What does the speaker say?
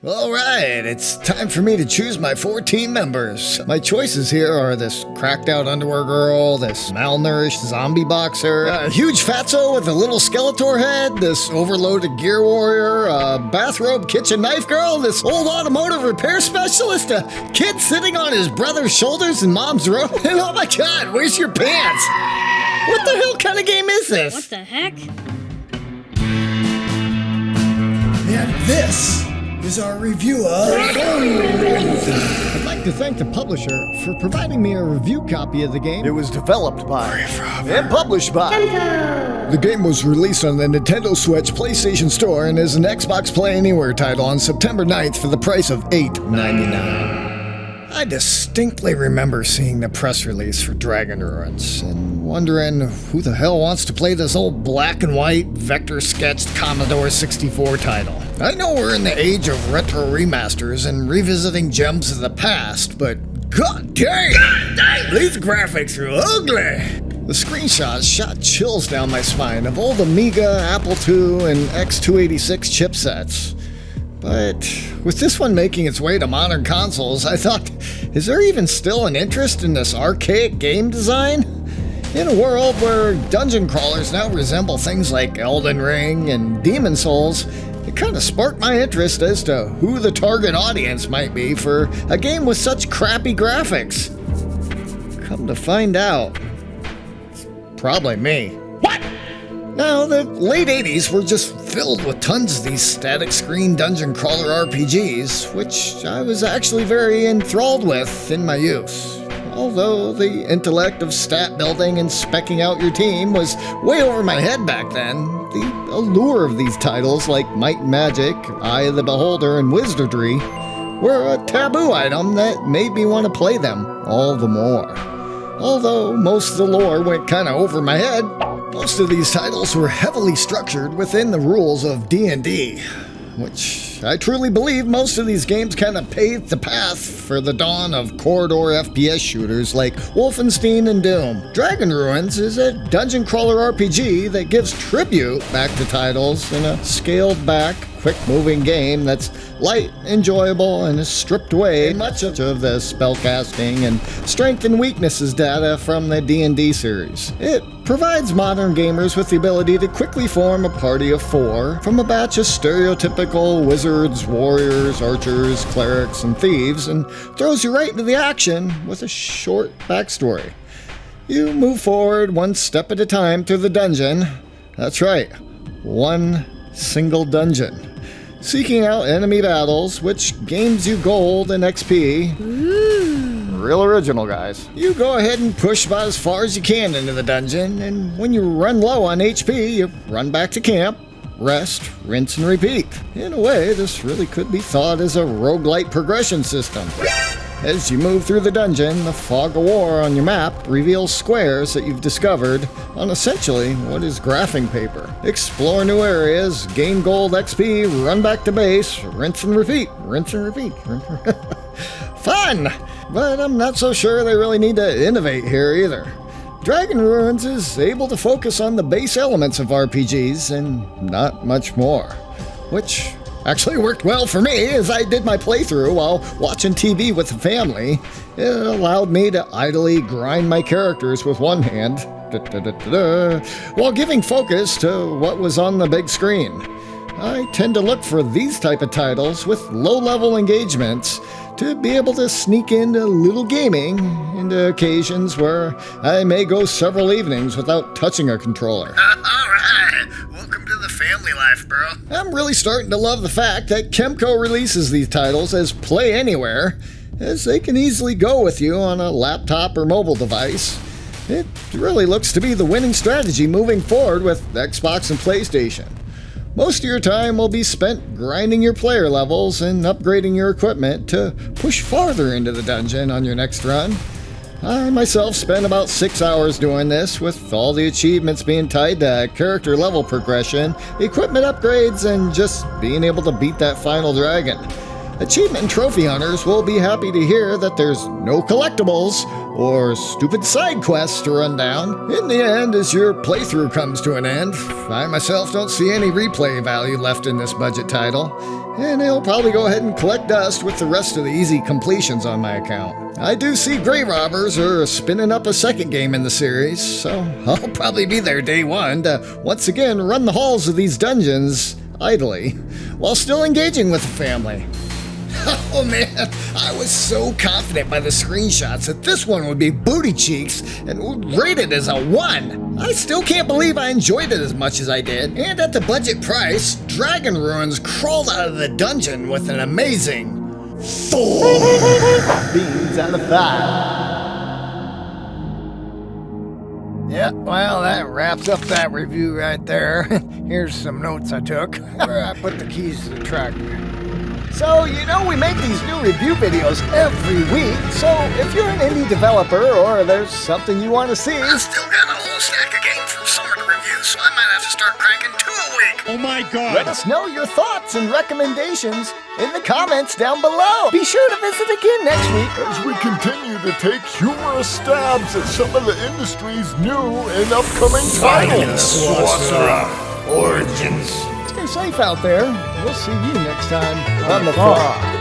Alright, it's time for me to choose my 4 team members. My choices here are this cracked out underwear girl, this malnourished zombie boxer, a huge fatso with a little Skeletor head, this overloaded gear warrior, a bathrobe kitchen knife girl, this old automotive repair specialist, a kid sitting on his brother's shoulders in mom's robe, and oh my god, where's your pants? What the hell kind of game is this? What the heck? And this is our review of... I'd like to thank the publisher for providing me a review copy of the game. It was developed by and published by KEMCO. The game was released on the Nintendo Switch, PlayStation Store, and is an Xbox Play Anywhere title on September 9th for the price of $8.99. I distinctly remember seeing the press release for Dragon Ruins and wondering who the hell wants to play this old black and white vector-sketched Commodore 64 title. I know we're in the age of retro remasters and revisiting gems of the past, but god dang! These graphics are ugly! The screenshots shot chills down my spine of old Amiga, Apple II, and X286 chipsets. But with this one making its way to modern consoles, I thought, is there even still an interest in this archaic game design? In a world where dungeon crawlers now resemble things like Elden Ring and Demon Souls, it kind of sparked my interest as to who the target audience might be for a game with such crappy graphics. Come to find out, it's probably me. Now, the late 80s were just filled with tons of these static screen dungeon crawler RPGs, which I was actually very enthralled with in my youth. Although the intellect of stat building and speccing out your team was way over my head back then, the allure of these titles like Might and Magic, Eye of the Beholder, and Wizardry were a taboo item that made me want to play them all the more. Although most of the lore went kind of over my head, most of these titles were heavily structured within the rules of D&D, which I truly believe most of these games kind of paved the path for the dawn of corridor FPS shooters like Wolfenstein and Doom. Dragon Ruins is a dungeon crawler RPG that gives tribute back to titles in a scaled back, quick-moving game that's light, enjoyable, and is stripped away much of the spellcasting and strength and weaknesses data from the D&D series. It provides modern gamers with the ability to quickly form a party of 4 from a batch of stereotypical wizards, warriors, archers, clerics, and thieves, and throws you right into the action with a short backstory. You move forward one step at a time through the dungeon. That's right, one single dungeon. Seeking out enemy battles, which gains you gold and XP. Real original, guys. You go ahead and push about as far as you can into the dungeon, and when you run low on HP, you run back to camp, rest, rinse, and repeat. In a way, this really could be thought as a roguelite progression system. As you move through the dungeon, the fog of war on your map reveals squares that you've discovered on essentially what is graphing paper. Explore new areas, gain gold XP, run back to base, rinse and repeat, rinse and repeat. Fun! But I'm not so sure they really need to innovate here either. Dragon Ruins is able to focus on the base elements of RPGs and not much more, which actually worked well for me as I did my playthrough while watching TV with the family. It allowed me to idly grind my characters with one hand, while giving focus to what was on the big screen. I tend to look for these type of titles with low-level engagements to be able to sneak into a little gaming into occasions where I may go several evenings without touching a controller. Alright, welcome to the family life, bro. I'm really starting to love the fact that KEMCO releases these titles as Play Anywhere, as they can easily go with you on a laptop or mobile device. It really looks to be the winning strategy moving forward with Xbox and PlayStation. Most of your time will be spent grinding your player levels and upgrading your equipment to push farther into the dungeon on your next run. I myself spent about 6 hours doing this, with all the achievements being tied to character level progression, equipment upgrades, and just being able to beat that final dragon. Achievement and trophy hunters will be happy to hear that there's no collectibles or stupid side quests to run down. In the end, as your playthrough comes to an end, I myself don't see any replay value left in this budget title. and he'll probably go ahead and collect dust with the rest of the easy completions on my account. I do see graverobbers are spinning up a second game in the series, so I'll probably be there day one to once again run the halls of these dungeons idly, while still engaging with the family. Oh man, I was so confident by the screenshots that this one would be booty cheeks and would rate it as a 1. I still can't believe I enjoyed it as much as I did, and at the budget price, Dragon Ruins crawled out of the dungeon with an amazing 4 beans out of 5. Yeah, well, that wraps up that review right there. Here's some notes I took. Where I put the keys to the tractor. So, you know, we make these new review videos every week, so if you're an indie developer or there's something you want to see... I've still got a whole stack of games from summer to review, so I might have to start cranking 2 a week. Oh my god! Let us know your thoughts and recommendations in the comments down below. Be sure to visit again next week as we continue to take humorous stabs at some of the industry's new and upcoming titles. Origins. Stay safe out there. We'll see you next time on The Frog.